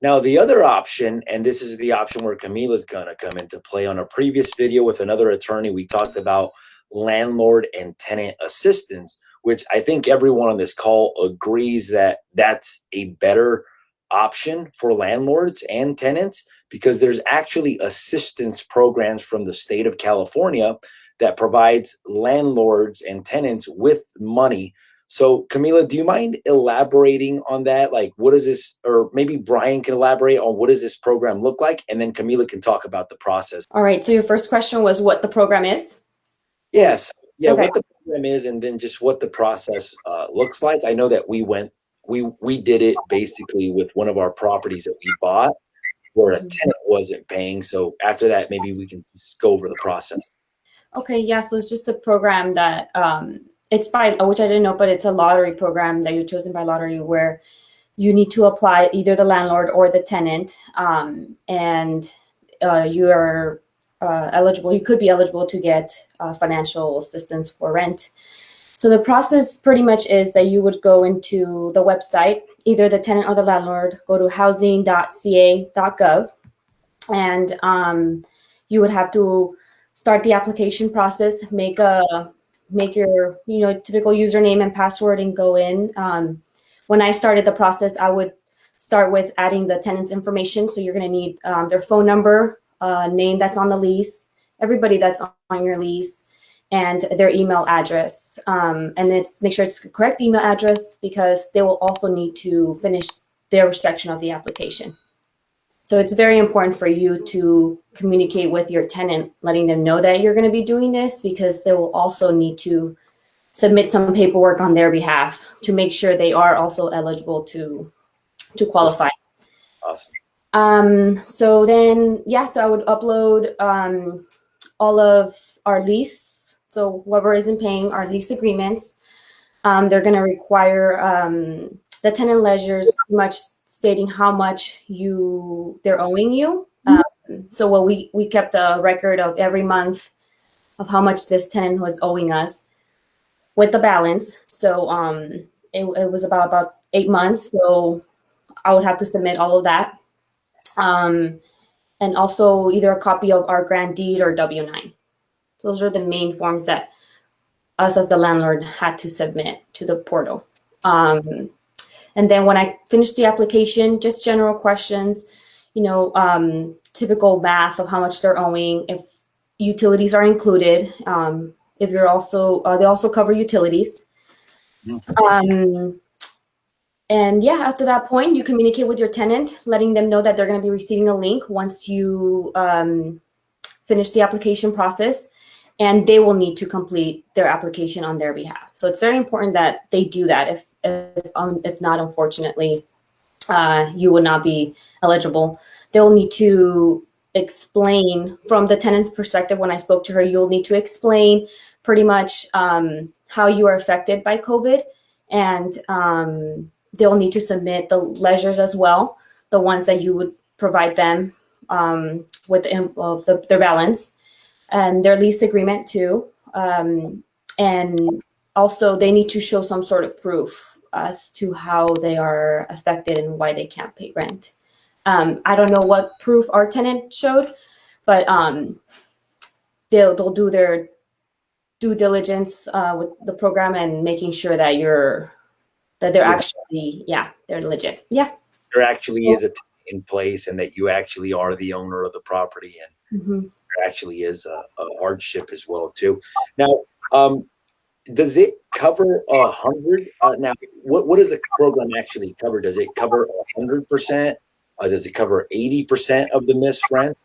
Now, the other option, and this is the option where Camila's going to come into play. On a previous video with another attorney, we talked about landlord and tenant assistance, which I think everyone on this call agrees that that's a better option for landlords and tenants, because there's actually assistance programs from the state of California that provides landlords and tenants with money. So Camila, do you mind elaborating on that? Like, what is this, or maybe Bryan can elaborate on what does this program look like? And then Camila can talk about the process. All right. So your first question was what the program is? Yes. Yeah. Okay. What the program is, and then just what the process looks like. I know that we did it basically with one of our properties that we bought where a tenant wasn't paying. So after that, maybe we can just go over the process. Okay. Yeah. So it's just a program that, it's by, which I didn't know, but it's a lottery program that you're chosen by lottery where you need to apply either the landlord or the tenant, and you are eligible. You could be eligible to get financial assistance for rent. So the process pretty much is that you would go into the website, either the tenant or the landlord, go to housing.ca.gov, and you would have to start the application process, make your typical username and password and go in. When I started the process, I would start with adding the tenant's information. So you're going to need their phone number, name that's on the lease, everybody that's on your lease, and their email address. And make sure it's the correct email address, because they will also need to finish their section of the application. So it's very important for you to communicate with your tenant, letting them know that you're going to be doing this, because they will also need to submit some paperwork on their behalf to make sure they are also eligible to qualify. Awesome. So then, so I would upload all of our lease. So whoever isn't paying our lease agreements, they're going to require the tenant ledgers pretty much stating how much they're owing you. So we kept a record of every month of how much this tenant was owing us with the balance. So it was about 8 months. So I would have to submit all of that. And also either a copy of our grant deed or W-9. So those are the main forms that us as the landlord had to submit to the portal. And then when I finished the application, just general questions, typical math of how much they're owing, if utilities are included, if you're also, they also cover utilities. And after that point, you communicate with your tenant, letting them know that they're going to be receiving a link once you finish the application process, and they will need to complete their application on their behalf. So it's very important that they do that. If not, unfortunately, you would not be eligible. They'll need to explain from the tenant's perspective. When I spoke to her, you'll need to explain pretty much how you are affected by COVID, and they'll need to submit the ledgers as well, the ones that you would provide them with their balance and their lease agreement too. And also they need to show some sort of proof as to how they are affected and why they can't pay rent. I don't know what proof our tenant showed, but they'll do their due diligence with the program and making sure that they're actually, they're legit. Yeah. There actually is a tenant in place, and that you actually are the owner of the property, and there actually is a hardship as well too. Now, does it cover 100? Now, what does the program actually cover? Does it cover 100%? Does it cover 80% of the missed rent?